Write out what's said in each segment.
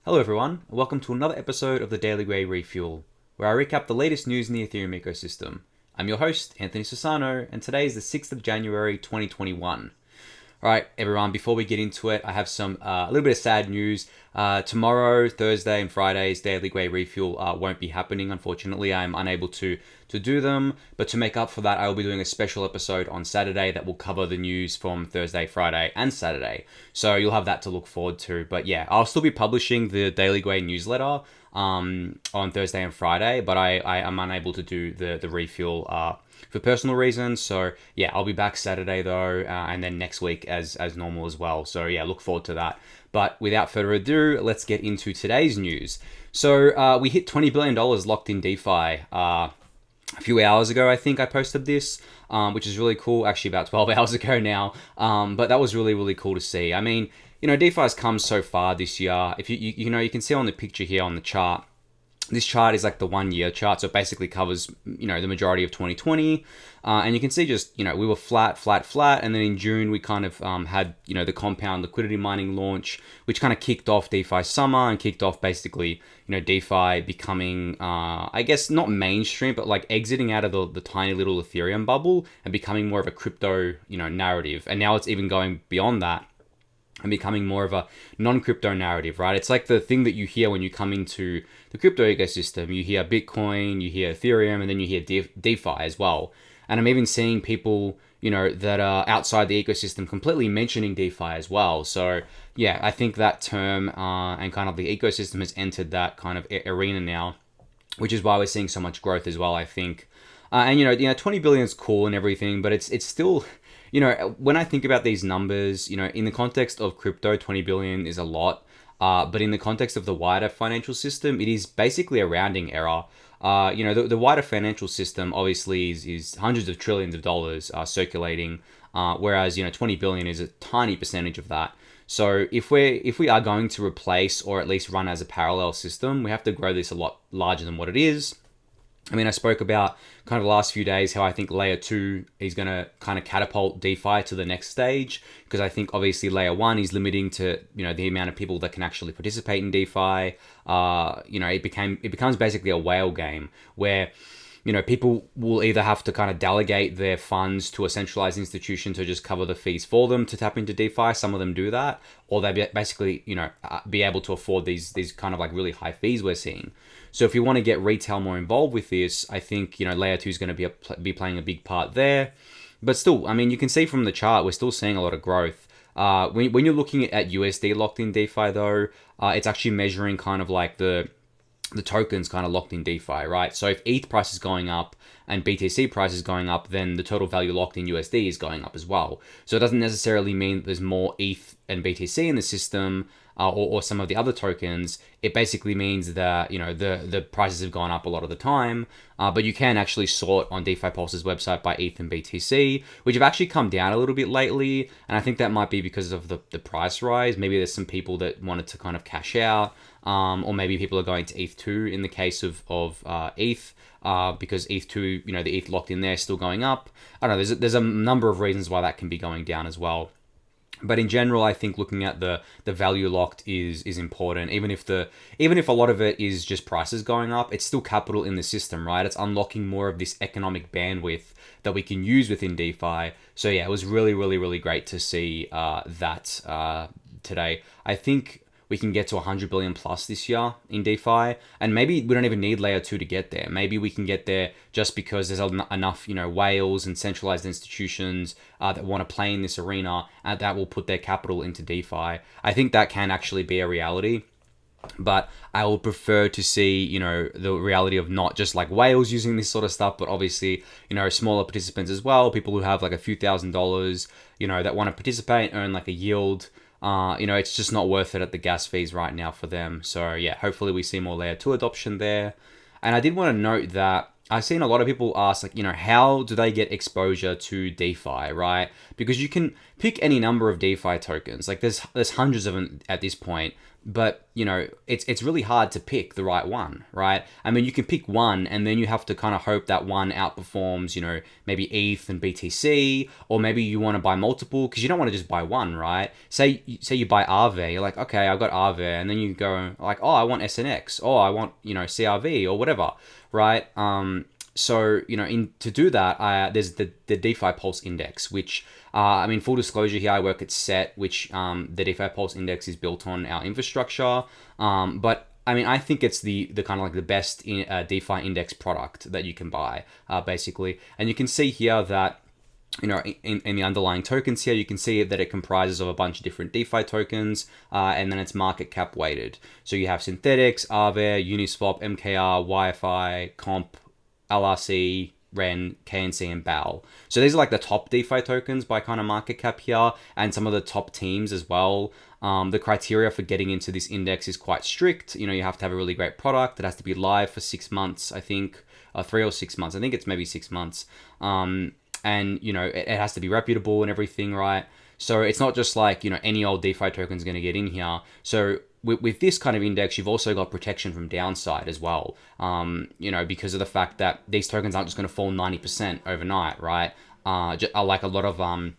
Hello everyone, and welcome to another episode of the Daily Gwei Refuel, where I recap the latest news in the Ethereum ecosystem. I'm your host, Anthony Sassano, and today is the 6th of January 2021. Alright everyone, before we get into it, I have some a little bit of sad news. Tomorrow, Thursday and Friday's Daily Gwei Refuel won't be happening, unfortunately. I'm unable to do them, but to make up for that, I will be doing a special episode on Saturday that will cover the news from Thursday, Friday, and Saturday. So you'll have that to look forward to. But yeah, I'll still be publishing the Daily Gwei newsletter on Thursday and Friday, but I am unable to do the refuel for personal reasons. So yeah, I'll be back Saturday though, and then next week as normal as well. So yeah, look forward to that. But without further ado, let's get into today's news. So we hit $20 billion locked in DeFi a few hours ago. I think I posted this, which is really cool. Actually, about 12 hours ago now. But that was really cool to see. I mean, DeFi has come so far this year. If you can see on the picture here on the chart. This chart is like the 1 year chart, so it basically covers, the majority of 2020. And you can see just, we were flat. And then in June, we kind of had, the compound liquidity mining launch, which kind of kicked off DeFi summer and kicked off basically, DeFi becoming, I guess, not mainstream, but like exiting out of the tiny little Ethereum bubble and becoming more of a crypto, narrative. And now it's even going beyond that and becoming more of a non-crypto narrative, right? It's like the thing that you hear when you come into the crypto ecosystem. You hear Bitcoin, you hear Ethereum, and then you hear DeFi as well. And I'm even seeing people, that are outside the ecosystem completely mentioning DeFi as well. So yeah, I think that term and kind of the ecosystem has entered that kind of arena now, which is why we're seeing so much growth as well, I think. And 20 billion is cool and everything, but it's still... when I think about these numbers, in the context of crypto, 20 billion is a lot. But in the context of the wider financial system, it is basically a rounding error. The wider financial system obviously is hundreds of trillions of dollars circulating, whereas 20 billion is a tiny percentage of that. So if we are going to replace or at least run as a parallel system, we have to grow this a lot larger than what it is. I mean, I spoke about kind of the last few days how I think layer 2 is going to kind of catapult DeFi to the next stage, because I think obviously layer 1 is limiting to, the amount of people that can actually participate in DeFi. It becomes basically a whale game where, people will either have to kind of delegate their funds to a centralized institution to just cover the fees for them to tap into DeFi. Some of them do that, or they basically, be able to afford these kind of like really high fees we're seeing. So if you want to get retail more involved with this, I think, layer 2 is going to be playing a big part there. But still, I mean, you can see from the chart, we're still seeing a lot of growth. When you're looking at USD locked in DeFi though, it's actually measuring kind of like the tokens kind of locked in DeFi, right? So if ETH price is going up and BTC price is going up, then the total value locked in USD is going up as well. So it doesn't necessarily mean that there's more ETH and BTC in the system or some of the other tokens. It basically means that, the prices have gone up a lot of the time, but you can actually sort on DeFi Pulse's website by ETH and BTC, which have actually come down a little bit lately. And I think that might be because of the price rise. Maybe there's some people that wanted to kind of cash out, or maybe people are going to ETH2 in the case of ETH, because ETH2, the ETH locked in there is still going up. I don't know, there's a number of reasons why that can be going down as well. But in general, I think looking at the value locked is important. Even if a lot of it is just prices going up, it's still capital in the system, right? It's unlocking more of this economic bandwidth that we can use within DeFi. So yeah, it was really great to see that today. I think we can get to 100 billion plus this year in DeFi, and maybe we don't even need layer 2 to get there. Maybe we can get there just because there's enough, whales and centralized institutions that want to play in this arena, and that will put their capital into DeFi. I think that can actually be a reality, but I would prefer to see, the reality of not just like whales using this sort of stuff, but obviously, smaller participants as well, people who have like a few $1,000s, that want to participate, earn like a yield. It's just not worth it at the gas fees right now for them. So yeah, hopefully we see more layer 2 adoption there. And I did want to note that I've seen a lot of people ask, like, how do they get exposure to DeFi, right? Because you can pick any number of DeFi tokens. Like there's hundreds of them at this point. But it's really hard to pick the right one, right? I mean, you can pick one and then you have to kind of hope that one outperforms, maybe ETH and BTC, or maybe you want to buy multiple because you don't want to just buy one, right? Say you buy Aave, you're like, okay, I've got Aave, and then you go like, oh, I want SNX, or I want CRV or whatever, right? So, to do that, there's the DeFi Pulse Index, which, full disclosure here, I work at SET, which the DeFi Pulse Index is built on our infrastructure. But I think it's the kind of like the best DeFi index product that you can buy, basically. And you can see here that, in the underlying tokens here, you can see that it comprises of a bunch of different DeFi tokens, and then it's market cap weighted. So you have Synthetics, Aave, Uniswap, MKR, YFI, Comp, LRC, Ren, KNC, and BAL. So these are like the top DeFi tokens by kind of market cap here, and some of the top teams as well. The criteria for getting into this index is quite strict. You have to have a really great product. It has to be live for 6 months, I think, 3 or 6 months. I think it's maybe 6 months. And it has to be reputable and everything, right? So it's not just like, any old DeFi token is going to get in here. So with this kind of index, you've also got protection from downside as well, because of the fact that these tokens aren't just going to fall 90% overnight, right? Like a lot of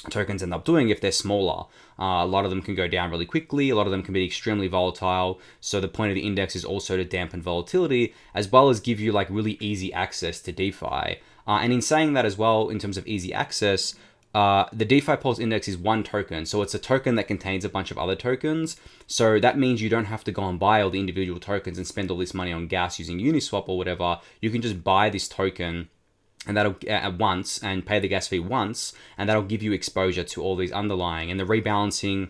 tokens end up doing if they're smaller. A lot of them can go down really quickly. A lot of them can be extremely volatile. So the point of the index is also to dampen volatility, as well as give you like really easy access to DeFi. And in saying that as well, in terms of easy access, the DeFi Pulse Index is one token. So it's a token that contains a bunch of other tokens. So that means you don't have to go and buy all the individual tokens and spend all this money on gas using Uniswap or whatever. You can just buy this token and that'll at once and pay the gas fee once, and that'll give you exposure to all these underlying. And the rebalancing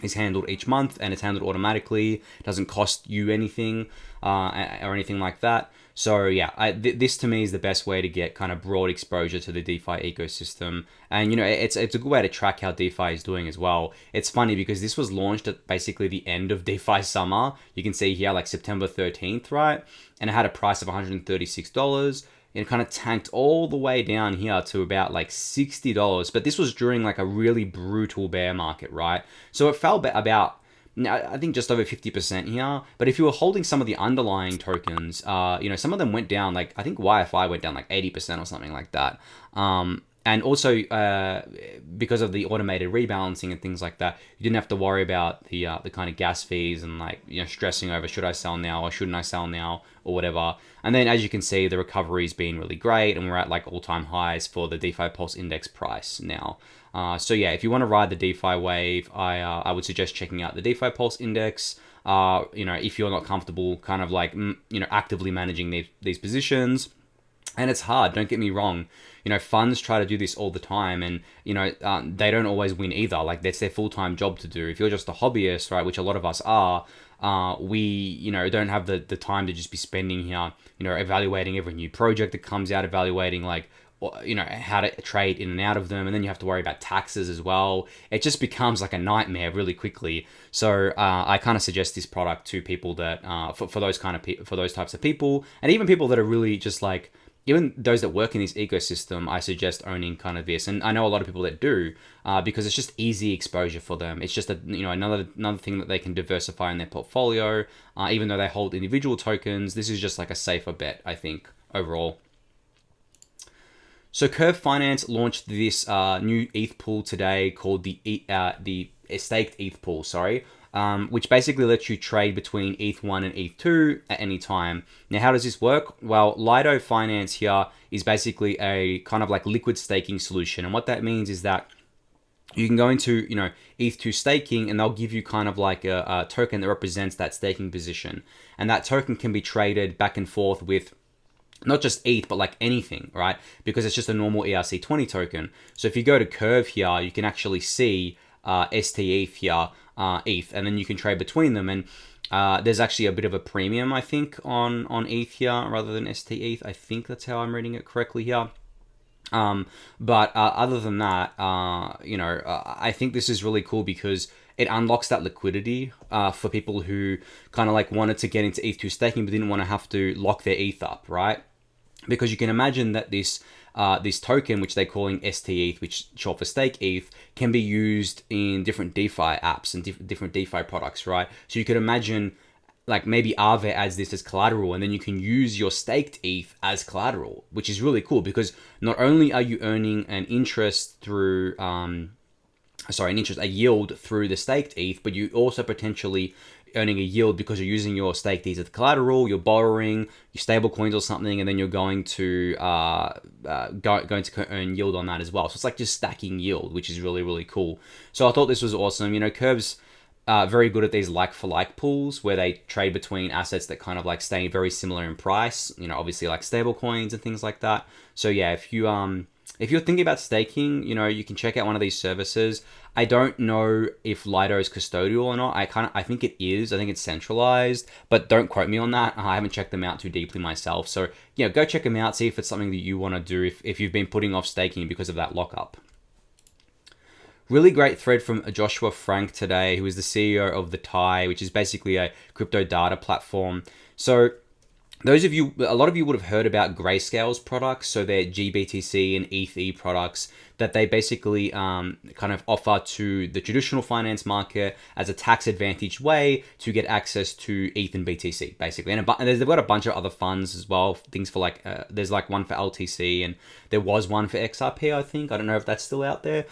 is handled each month, and it's handled automatically. It doesn't cost you anything or anything like that. So yeah, this to me is the best way to get kind of broad exposure to the DeFi ecosystem. And it's a good way to track how DeFi is doing as well. It's funny because this was launched at basically the end of DeFi summer. You can see here like September 13th, right? And it had a price of $136. It kind of tanked all the way down here to about like $60. But this was during like a really brutal bear market, right? So it fell about, I think, just over 50% here. But if you were holding some of the underlying tokens, some of them went down, like I think YFI went down like 80% or something like that. And also, because of the automated rebalancing and things like that, you didn't have to worry about the kind of gas fees and like stressing over should I sell now or shouldn't I sell now or whatever. And then as you can see, the recovery's been really great, and we're at like all-time highs for the DeFi Pulse Index price now. So yeah, if you want to ride the DeFi wave, I would suggest checking out the DeFi Pulse Index. If you're not comfortable kind of like actively managing these positions. And it's hard, don't get me wrong. Funds try to do this all the time, and they don't always win either. Like that's their full-time job to do. If you're just a hobbyist, right, which a lot of us are, we don't have the time to just be spending here, evaluating every new project that comes out, evaluating like how to trade in and out of them, and then you have to worry about taxes as well. It just becomes like a nightmare really quickly. So I kind of suggest this product to people that for those types of people, and even people that are really just like, even those that work in this ecosystem, I suggest owning kind of this. And I know a lot of people that do, because it's just easy exposure for them. It's just another thing that they can diversify in their portfolio. Even though they hold individual tokens, this is just like a safer bet, I think, overall. So Curve Finance launched this new ETH pool today called the Staked ETH pool, which basically lets you trade between ETH1 and ETH2 at any time. Now, how does this work? Well, Lido Finance here is basically a kind of like liquid staking solution. And what that means is that you can go into, ETH2 staking, and they'll give you kind of like a token that represents that staking position. And that token can be traded back and forth with not just ETH, but like anything, right? Because it's just a normal ERC20 token. So if you go to Curve here, you can actually see STETH here, ETH, and then you can trade between them. And there's actually a bit of a premium, I think, on ETH here rather than STETH. I think that's how I'm reading it correctly here. But other than that, I think this is really cool because it unlocks that liquidity for people who kind of like wanted to get into ETH2 staking but didn't want to have to lock their ETH up, right? Because you can imagine that this this token, which they're calling STETH, which short for stake ETH, can be used in different DeFi apps and different DeFi products, right? So you could imagine like maybe Aave adds this as collateral, and then you can use your staked ETH as collateral, which is really cool because not only are you earning an interest through, a yield through the staked ETH, but you also potentially earning a yield because you're using your staked ETH as collateral, you're borrowing your stable coins or something, and then you're going to earn yield on that as well. So it's like just stacking yield, which is really, really cool. So I thought this was awesome. You know, Curve's very good at these like-for-like pools where they trade between assets that kind of like stay very similar in price, you know, obviously like stable coins and things like that. So yeah, if you're thinking about staking, you know, you can check out one of these services. I don't know if Lido is custodial or not. I think it is. I think it's centralized, but don't quote me on that. I haven't checked them out too deeply myself. So, you know, go check them out. See if it's something that you want to do if you've been putting off staking because of that lockup. Really great thread from Joshua Frank today, who is the CEO of the TIE, which is basically a crypto data platform. So a lot of you would have heard about Grayscale's products, so they're GBTC and ETH products that they basically kind of offer to the traditional finance market as a tax-advantaged way to get access to ETH and BTC, basically. And they've got a bunch of other funds as well, things for like, there's like one for LTC, and there was one for XRP, I think. I don't know if that's still out there.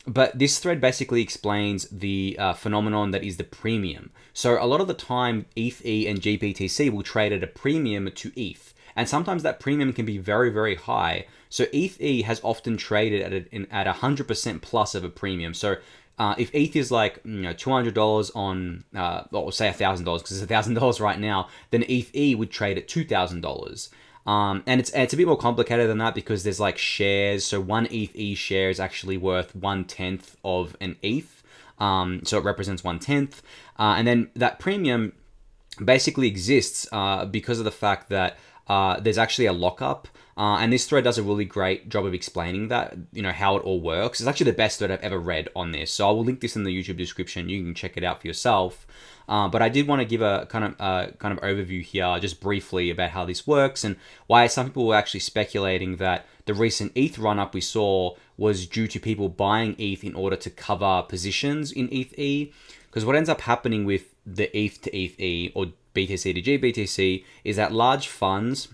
But this thread basically explains the phenomenon that is the premium. So a lot of the time, ETH and GBTC will trade at a premium to ETH. And sometimes that premium can be very, very high. So ETH has often traded at 100% plus of a premium. So if ETH is like $200 on, or say $1,000 because it's $1,000 right now, then ETH would trade at $2,000. And it's a bit more complicated than that because there's like shares. So one ETH share is actually worth 1/10 of an ETH. So it represents 1/10. And then that premium basically exists because of the fact that there's actually a lockup. And this thread does a really great job of explaining that, you know, how it all works. It's actually the best thread I've ever read on this. So I will link this in the YouTube description. You can check it out for yourself. But I did want to give a kind of overview here, just briefly, about how this works and why some people were actually speculating that the recent ETH run-up we saw was due to people buying ETH in order to cover positions in ETH. Because what ends up happening with the ETH to ETH or BTC to GBTC is that large funds,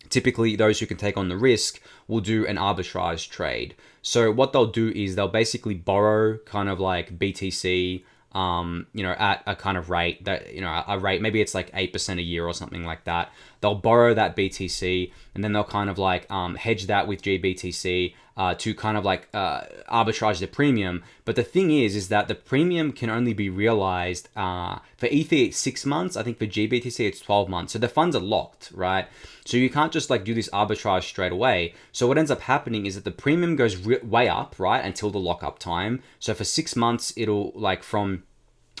typically those who can take on the risk, will do an arbitrage trade. So what they'll do is they'll basically borrow kind of like BTC, at a kind of rate that, a rate, maybe it's like 8% a year or something like that. They'll borrow that BTC and then they'll kind of like hedge that with GBTC to kind of like arbitrage the premium. But the thing is that the premium can only be realized for ETH it's 6 months. I think for GBTC it's 12 months. So the funds are locked, right? So you can't just like do this arbitrage straight away. So what ends up happening is that the premium goes way up, right, until the lockup time. So for 6 months, it'll like from,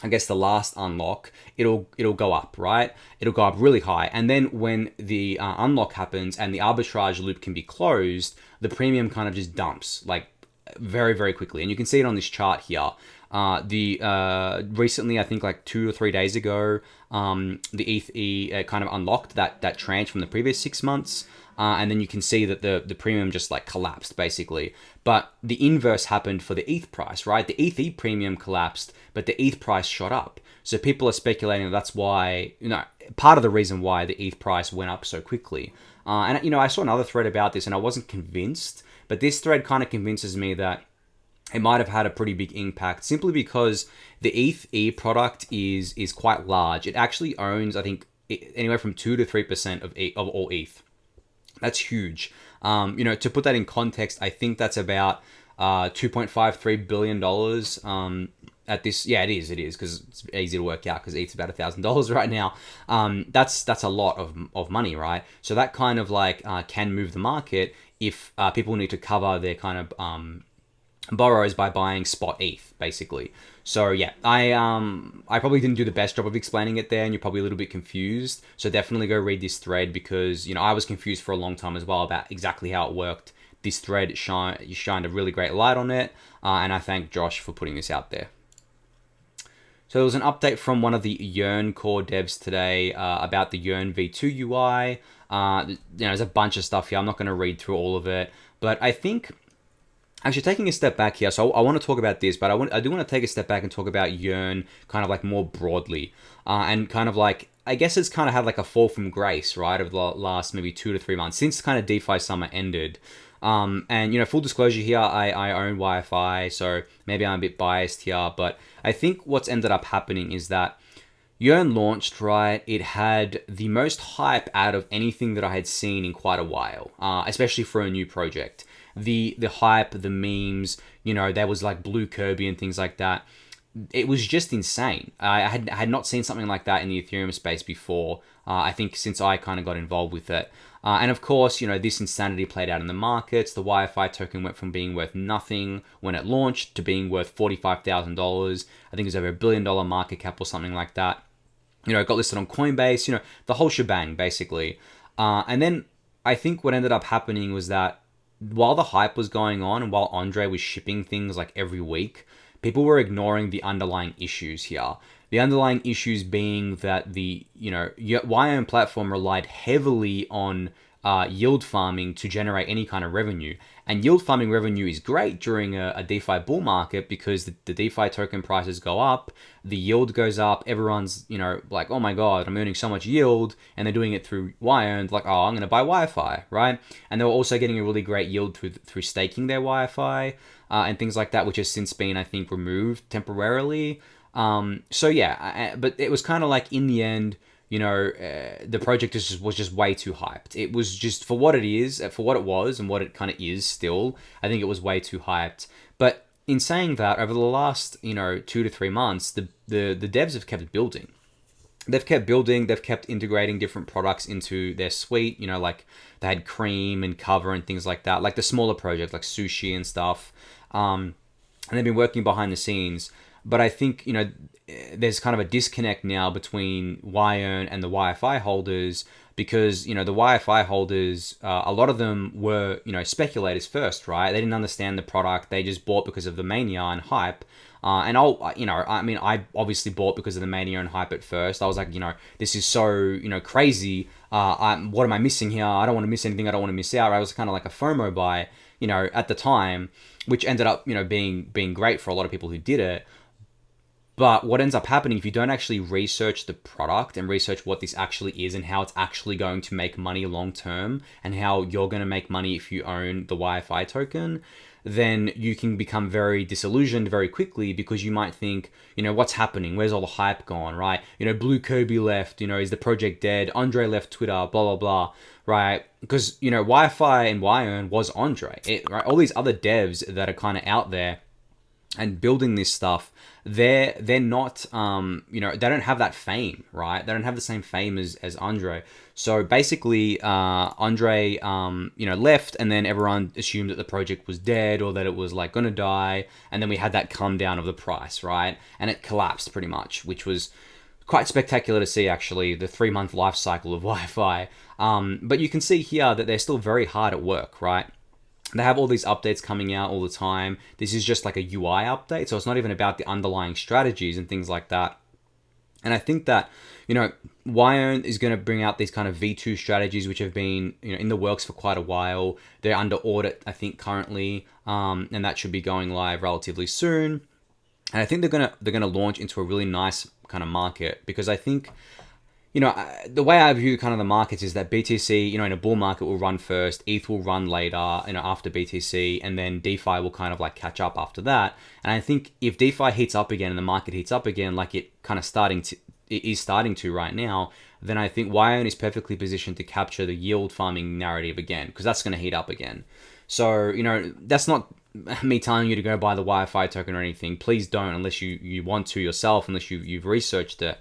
I guess, the last unlock, it'll go up, right? It'll go up really high. And then when the unlock happens and the arbitrage loop can be closed, the premium kind of just dumps like very, very quickly. And you can see it on this chart here. Recently, I think like 2 or 3 days ago, the ETH kind of unlocked that tranche from the previous 6 months. And then you can see that the premium just like collapsed basically. But the inverse happened for the ETH price, right? The ETH premium collapsed, but the ETH price shot up. So people are speculating that's why, part of the reason why the ETH price went up so quickly. And I saw another thread about this and I wasn't convinced, but this thread kind of convinces me that it might have had a pretty big impact simply because the ETH product is quite large. It actually owns, I think, anywhere from 2 to 3% of all ETH. That's huge. To put that in context, I think that's about $2.53 billion at this. Yeah, it is because it's easy to work out because ETH's about $1,000 right now. That's a lot of money, right? So that kind of like can move the market if people need to cover their kind of borrows by buying spot ETH, basically. So yeah, I probably didn't do the best job of explaining it there, and you're probably a little bit confused. So definitely go read this thread because I was confused for a long time as well about exactly how it worked. This thread shined a really great light on it, and I thank Josh for putting this out there. So So there was an update from one of the Yearn core devs today about the Yearn v2 UI. There's a bunch of stuff here. I'm not going to read through all of it, but I think actually taking a step back here. So I want to talk about this, but I do want to take a step back and talk about Yearn kind of like more broadly, and kind of like I guess it's kind of had like a fall from grace, right, over the last maybe 2 to 3 months since kind of DeFi summer ended. And full disclosure here, I own Wi-Fi, so maybe I'm a bit biased here, but I think what's ended up happening is that Yearn launched, right? It had the most hype out of anything that I had seen in quite a while, especially for a new project. The hype, the memes, there was like Blue Kirby and things like that. It was just insane. I had not seen something like that in the Ethereum space before, I think since I kind of got involved with it. And of course, this insanity played out in the markets. The Wi-Fi token went from being worth nothing when it launched to being worth $45,000. I think it was over $1 billion market cap or something like that. It got listed on Coinbase, the whole shebang, basically. And then I think what ended up happening was that while the hype was going on and while Andre was shipping things like every week, people were ignoring the underlying issues here. The underlying issues being that the Yearn platform relied heavily on yield farming to generate any kind of revenue. And yield farming revenue is great during a DeFi bull market because the DeFi token prices go up, the yield goes up, everyone's, like, oh my God, I'm earning so much yield, and they're doing it through Yearn, like, oh, I'm going to buy Wi-Fi, right? And they were also getting a really great yield through staking their Wi-Fi and things like that, which has since been, I think, removed temporarily. So yeah, but it was kind of like in the end, the project was just way too hyped. It was just for what it is, for what it was, and what it kind of is still. I think it was way too hyped. But in saying that, over the last 2 to 3 months, the devs have kept building. They've kept building. They've kept integrating different products into their suite. Like they had Cream and Cover and things like that. Like the smaller projects like Sushi and stuff. And they've been working behind the scenes. But I think, there's kind of a disconnect now between Yearn and the Wi-Fi holders because, the Wi-Fi holders, a lot of them were, speculators first, right? They didn't understand the product. They just bought because of the mania and hype. And I obviously bought because of the mania and hype at first. I was like, this is so, crazy. What am I missing here? I don't want to miss anything. I don't want to miss out. I was kind of like a FOMO buy, at the time, which ended up, being great for a lot of people who did it. But what ends up happening if you don't actually research the product and research what this actually is and how it's actually going to make money long term and how you're going to make money if you own the Wi-Fi token, then you can become very disillusioned very quickly because you might think, what's happening? Where's all the hype gone, right? Blue Kirby left, is the project dead? Andre left Twitter, blah, blah, blah, right? Because, Wi-Fi and Yearn was Andre, right? All these other devs that are kind of out there and building this stuff, they're not, they don't have that fame, right? They don't have the same fame as Andre. So basically, Andre, left, and then everyone assumed that the project was dead or that it was like gonna die. And then we had that come down of the price, right? And it collapsed pretty much, which was quite spectacular to see, actually, the 3-month life cycle of Wi-Fi. But you can see here that they're still very hard at work, right? They have all these updates coming out all the time. This is just like a UI update, so it's not even about the underlying strategies and things like that. And I think that, Yearn is going to bring out these kind of V2 strategies, which have been, in the works for quite a while. They're under audit, I think, currently, and that should be going live relatively soon. And I think they're gonna launch into a really nice kind of market because I think, the way I view kind of the markets is that BTC, in a bull market will run first, ETH will run later, after BTC, and then DeFi will kind of like catch up after that. And I think if DeFi heats up again and the market heats up again, like it is starting to right now, then I think Yearn is perfectly positioned to capture the yield farming narrative again, because that's going to heat up again. So, that's not me telling you to go buy the Wi-Fi token or anything. Please don't, unless you want to yourself, unless you've researched it.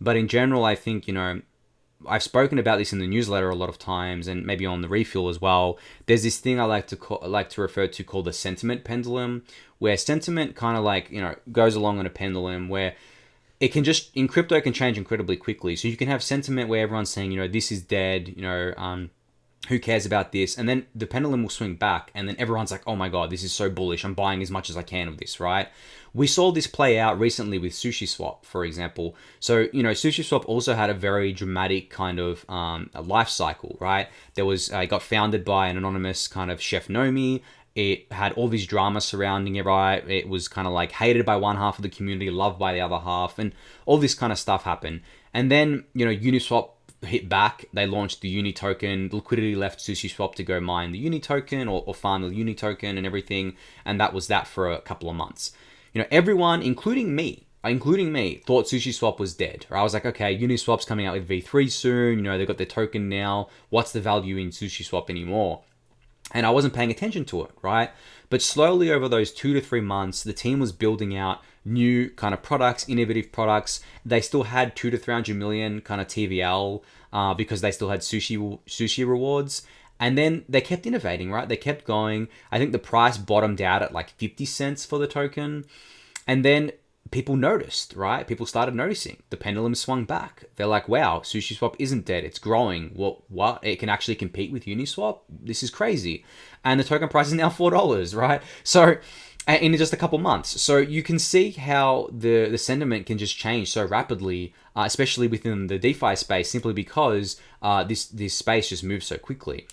But in general, I think, I've spoken about this in the newsletter a lot of times and maybe on the refuel as well. There's this thing I like to refer to called the sentiment pendulum, where sentiment kind of like, goes along on a pendulum where it can just, in crypto, it can change incredibly quickly. So you can have sentiment where everyone's saying, this is dead, Who cares about this? And then the pendulum will swing back, and then everyone's like, oh my god, this is so bullish. I'm buying as much as I can of this, right? We saw this play out recently with SushiSwap, for example. So, SushiSwap also had a very dramatic kind of a life cycle, right? There was, it got founded by an anonymous kind of chef Nomi. It had all this drama surrounding it, right? It was kind of like hated by one half of the community, loved by the other half, and all this kind of stuff happened. And then, Uniswap hit back. They launched the Uni token. Liquidity left SushiSwap to go mine the Uni token or farm the Uni token and everything. And that was that for a couple of months. Everyone, including me, thought SushiSwap was dead. Or I was like, okay, Uniswap's coming out with V3 soon. They've got their token now. What's the value in SushiSwap anymore? And I wasn't paying attention to it, right? But slowly over those 2 to 3 months, the team was building out new kind of products, innovative products. They still had 200 to 300 million kind of TVL because they still had sushi rewards. And then they kept innovating, right? They kept going. I think the price bottomed out at like 50 cents for the token. And then people noticed, right? People started noticing. The pendulum swung back. They're like, wow, SushiSwap isn't dead. It's growing. Well, what? It can actually compete with Uniswap? This is crazy. And the token price is now $4, right? So in just a couple months. So you can see how the sentiment can just change so rapidly, especially within the DeFi space, simply because this space just moves so quickly.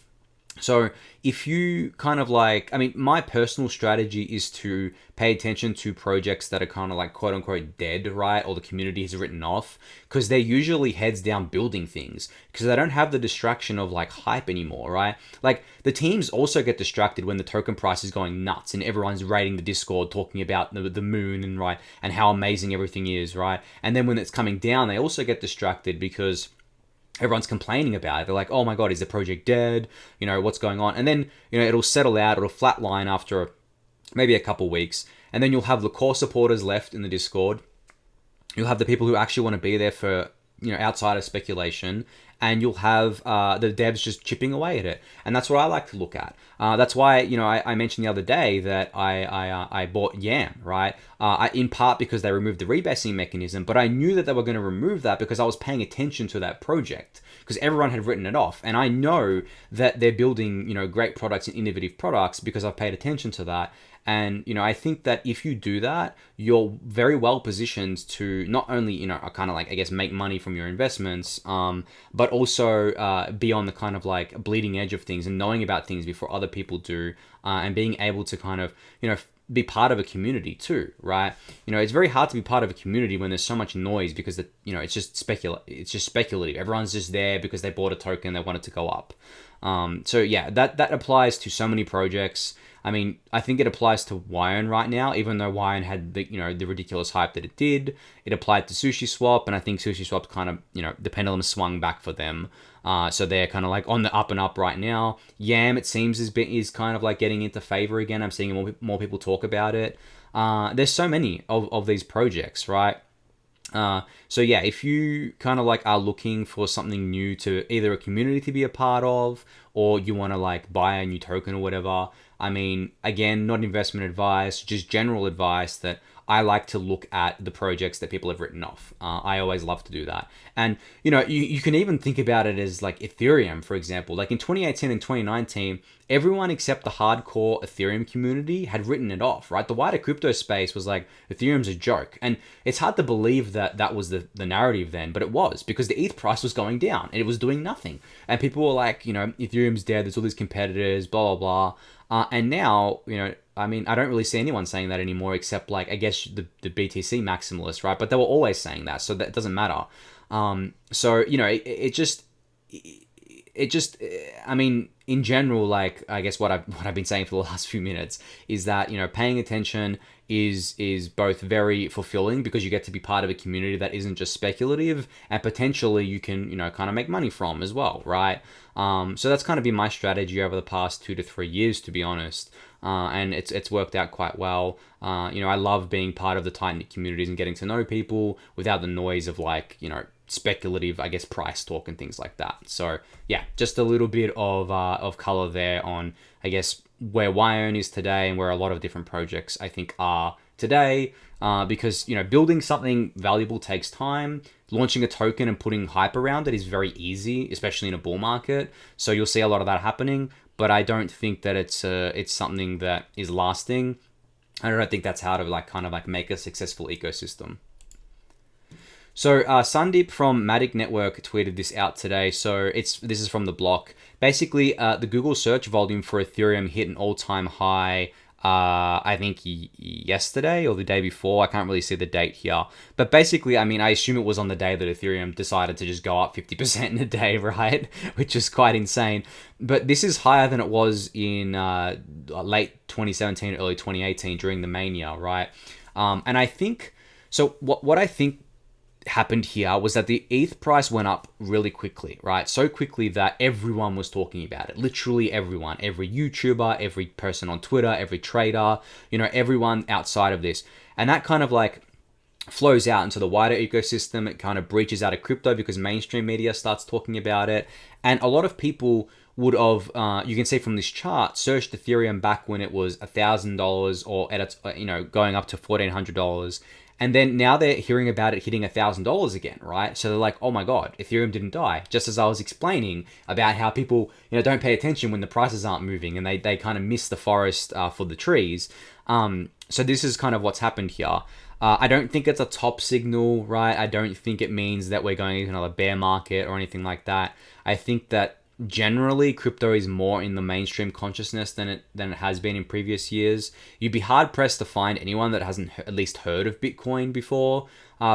So if you kind of my personal strategy is to pay attention to projects that are kind of like quote unquote dead, right? Or the community has written off, because they're usually heads down building things because they don't have the distraction of like hype anymore, right? Like the teams also get distracted when the token price is going nuts and everyone's raiding the Discord talking about the moon and how amazing everything is, right? And then when it's coming down, they also get distracted because everyone's complaining about it. They're like, oh my god, is the project dead? What's going on? And then, it'll settle out, it'll flatline after maybe a couple weeks. And then you'll have the core supporters left in the Discord. You'll have the people who actually want to be there for, outside of speculation. And you'll have the devs just chipping away at it. And that's what I like to look at. That's why, I mentioned the other day that I bought Yearn, right? In part because they removed the rebasing mechanism, but I knew that they were going to remove that because I was paying attention to that project because everyone had written it off. And I know that they're building, great products and innovative products because I've paid attention to that. And, I think that if you do that, you're very well positioned to not only, kind of like, I guess, make money from your investments, but also be on the kind of like bleeding edge of things and knowing about things before other people do, and being able to kind of, be part of a community too, right? It's very hard to be part of a community when there's so much noise because it's just speculative. Everyone's just there because they bought a token, they want it to go up. So yeah, that applies to so many projects. I mean, I think it applies to Yearn right now, even though Yearn had the ridiculous hype that it did. It applied to SushiSwap, and I think SushiSwap kind of, the pendulum swung back for them. So they're kind of like on the up and up right now. Yam, it seems, is kind of like getting into favor again. I'm seeing more people talk about it. There's so many of these projects, right? So yeah, if you kind of like are looking for something new to either a community to be a part of, or you want to like buy a new token or whatever, I mean, again, not investment advice, just general advice that I like to look at the projects that people have written off. I always love to do that. And, you can even think about it as like Ethereum, for example. Like in 2018 and 2019, everyone except the hardcore Ethereum community had written it off, right? The wider crypto space was like, Ethereum's a joke. And it's hard to believe that was the narrative then, but it was, because the ETH price was going down and it was doing nothing. And people were like, Ethereum's dead, there's all these competitors, blah, blah, blah. And now, I mean, I don't really see anyone saying that anymore, except like, I guess the BTC maximalists, right? But they were always saying that, so that doesn't matter. So, it just, I mean, in general, like, I guess what I've been saying for the last few minutes is that, paying attention is both very fulfilling because you get to be part of a community that isn't just speculative, and potentially you can, kind of make money from as well, right? So that's kind of been my strategy over the past 2 to 3 years, to be honest. And it's worked out quite well. I love being part of the tight-knit communities and getting to know people without the noise of like, speculative, I guess, price talk and things like that. So yeah, just a little bit of color there on, I guess, where Yearn is today and where a lot of different projects I think are today, because, you know, building something valuable takes time. Launching a token and putting hype around it is very easy, especially in a bull market. So you'll see a lot of that happening, but I don't think that it's something that is lasting. I don't think that's how to like kind of like make a successful ecosystem. So Sandeep from Matic Network tweeted this out today. So this is from the block. Basically, the Google search volume for Ethereum hit an all-time high. I think yesterday or the day before. I can't really see the date here. But basically, I mean, I assume it was on the day that Ethereum decided to just go up 50% in a day, right? Which is quite insane. But this is higher than it was in late 2017, early 2018 during the mania, right? And I think, so what I think happened here was that the ETH price went up really quickly, right? So quickly that everyone was talking about it. Literally everyone, every YouTuber, every person on Twitter, every trader, you know, everyone outside of this. And that kind of like flows out into the wider ecosystem. It kind of breaches out of crypto because mainstream media starts talking about it. And a lot of people would have, you can see from this chart, searched Ethereum back when it was $1,000 or at its, you know, going up to $1,400. And then now they're hearing about it hitting $1,000 again, right? So they're like, oh my God, Ethereum didn't die. Just as I was explaining about how people, you know, don't pay attention when the prices aren't moving and they kind of miss the forest for the trees. So this is kind of what's happened here. I don't think it's a top signal, right? I don't think it means that we're going into another bear market or anything like that. I think that generally crypto is more in the mainstream consciousness than it has been in previous years. You'd be hard pressed to find anyone that hasn't at least heard of Bitcoin before,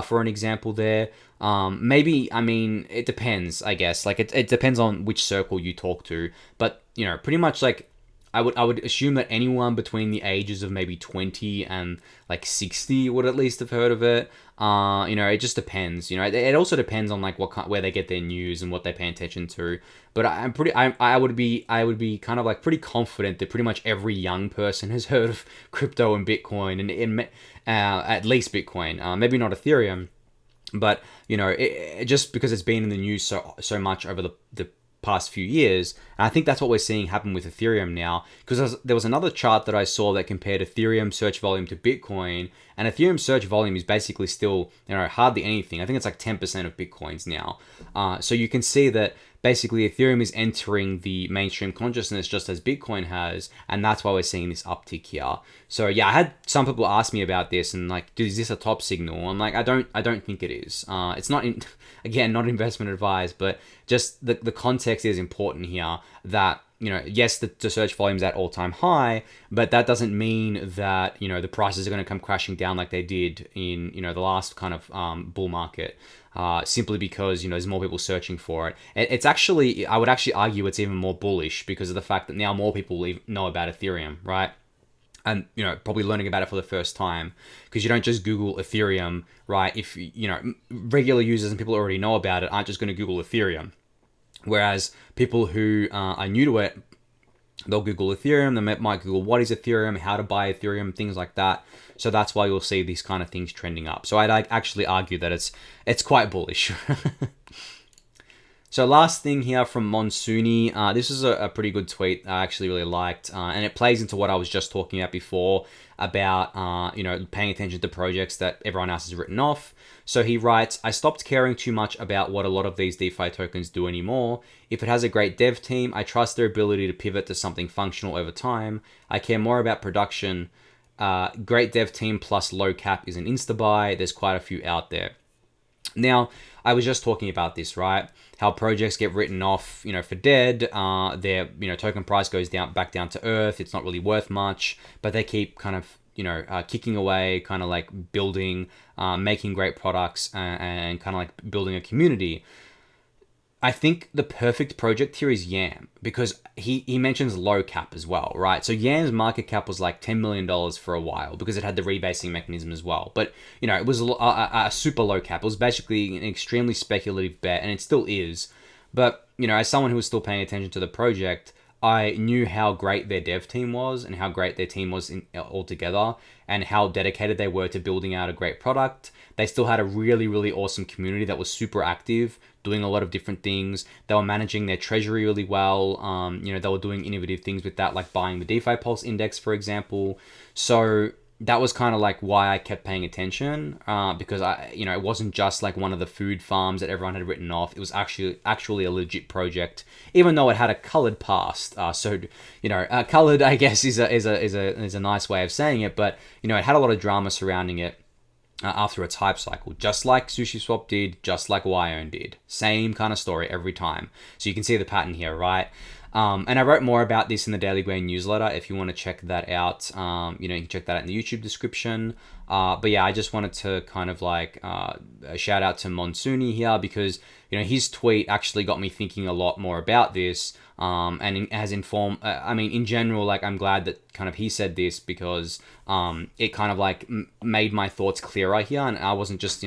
for an example there. Maybe, I mean, it depends, I guess. Like it depends on which circle you talk to, but you know, pretty much like I would assume that anyone between the ages of maybe 20 and like 60 would at least have heard of it. You know, it just depends. You know, it also depends on like where they get their news and what they pay attention to. But I would be kind of like pretty confident that pretty much every young person has heard of crypto and Bitcoin and at least Bitcoin. Maybe not Ethereum, but you know, it just because it's been in the news so much over the past few years. And I think that's what we're seeing happen with Ethereum now, because there was another chart that I saw that compared Ethereum search volume to Bitcoin, and Ethereum search volume is basically still, you know, hardly anything. I think it's like 10% of Bitcoin's now. So you can see that basically Ethereum is entering the mainstream consciousness just as Bitcoin has, and that's why we're seeing this uptick here. So yeah, I had some people ask me about this and like, is this a top signal? I'm like, I don't think it is. It's not again, not investment advice, but just the context is important here that, you know, yes, the search volume's at all-time high, but that doesn't mean that, you know, the prices are going to come crashing down like they did in, you know, the last kind of bull market, simply because, you know, there's more people searching for it. It's actually, I would actually argue it's even more bullish because of the fact that now more people know about Ethereum, right? And, you know, probably learning about it for the first time, because you don't just Google Ethereum, right? If, you know, regular users and people who already know about it aren't just going to Google Ethereum. Whereas people who are new to it, they'll Google Ethereum, they might Google what is Ethereum, how to buy Ethereum, things like that. So that's why you'll see these kind of things trending up. So I'd actually argue that it's quite bullish. So last thing here from Monsoony, this is a pretty good tweet I actually really liked, and it plays into what I was just talking about before about, you know, paying attention to projects that everyone else has written off. So he writes, I stopped caring too much about what a lot of these DeFi tokens do anymore. If it has a great dev team, I trust their ability to pivot to something functional over time. I care more about production. Great dev team plus low cap is an insta-buy. There's quite a few out there. Now, I was just talking about this, right? How projects get written off, you know, for dead. Their, you know, token price goes back down to earth. It's not really worth much, but they keep kind of, you know, kicking away, kind of like building, making great products, and kind of like building a community. I think the perfect project here is Yearn, because he mentions low cap as well, right? So Yearn's market cap was like $10 million for a while because it had the rebasing mechanism as well. But, you know, it was a super low cap. It was basically an extremely speculative bet, and it still is. But, you know, as someone who was still paying attention to the project, I knew how great their dev team was and how great their team was altogether and how dedicated they were to building out a great product. They still had a really, really awesome community that was super active, doing a lot of different things. They were managing their treasury really well. You know, they were doing innovative things with that, like buying the DeFi Pulse Index, for example. So, that was kind of like why I kept paying attention, because it wasn't just like one of the food farms that everyone had written off. It was actually a legit project, even though it had a colored past. Colored, I guess, is a nice way of saying it, but it had a lot of drama surrounding it. After its hype cycle, just like SushiSwap did, just like Yearn did. Same kind of story every time. So you can see the pattern here, right? And I wrote more about this in the Daily Gwei newsletter. If you want to check that out, you can check that out in the YouTube description. But yeah, I just wanted to kind of like a shout out to Monsoony here, because his tweet actually got me thinking a lot more about this. And has informed. In general, like I'm glad that kind of he said this, because it kind of like made my thoughts clearer here, and I wasn't just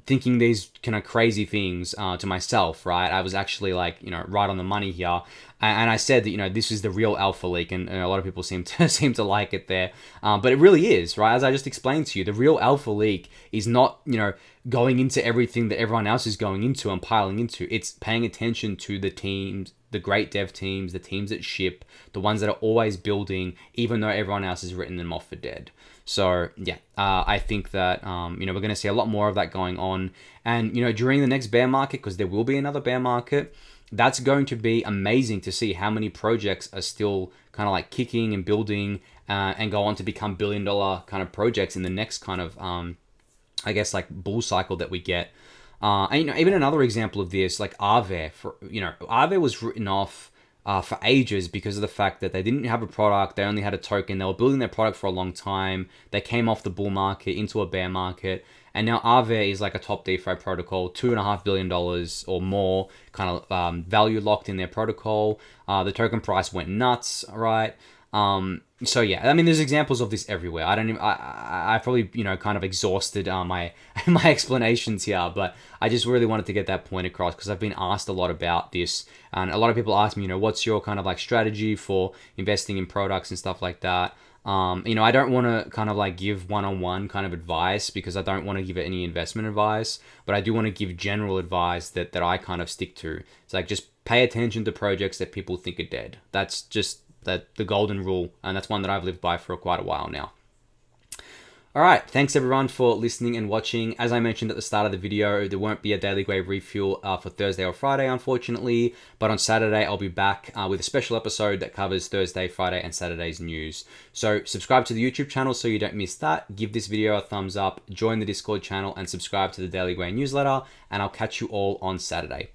thinking these kind of crazy things to myself, right? I was actually like right on the money here, and I said that this is the real alpha leak, and a lot of people seem to like it there, but it really is, right? As I just explained to you, the real alpha leak is not going into everything that everyone else is going into and piling into. It's paying attention to the teams, the great dev teams, the teams that ship, the ones that are always building, even though everyone else has written them off for dead. So yeah, I think that we're going to see a lot more of that going on, and during the next bear market, because there will be another bear market, that's going to be amazing to see how many projects are still kind of like kicking and building and go on to become billion-dollar kind of projects in the next kind of I guess like bull cycle that we get. And even another example of this, like Aave, Aave was written off for ages because of the fact that they didn't have a product, they only had a token, they were building their product for a long time, they came off the bull market into a bear market, and now Aave is like a top DeFi protocol, $2.5 billion or more kind of value locked in their protocol. The token price went nuts, right? So yeah, there's examples of this everywhere. I probably, kind of exhausted my explanations here, but I just really wanted to get that point across, because I've been asked a lot about this, and a lot of people ask me, what's your kind of like strategy for investing in products and stuff like that. I don't want to kind of like give one-on-one kind of advice, because I don't want to give any investment advice, but I do want to give general advice that I kind of stick to. It's like, just pay attention to projects that people think are dead. That's just the golden rule, and that's one that I've lived by for quite a while now. All right, thanks everyone for listening and watching. As I mentioned at the start of the video, there won't be a Daily Gwei Refuel for Thursday or Friday, unfortunately, but on Saturday I'll be back with a special episode that covers Thursday, Friday, and Saturday's news. So subscribe to the YouTube channel so you don't miss that. Give this video a thumbs up, join the Discord channel, and subscribe to the Daily Gwei newsletter, and I'll catch you all on Saturday.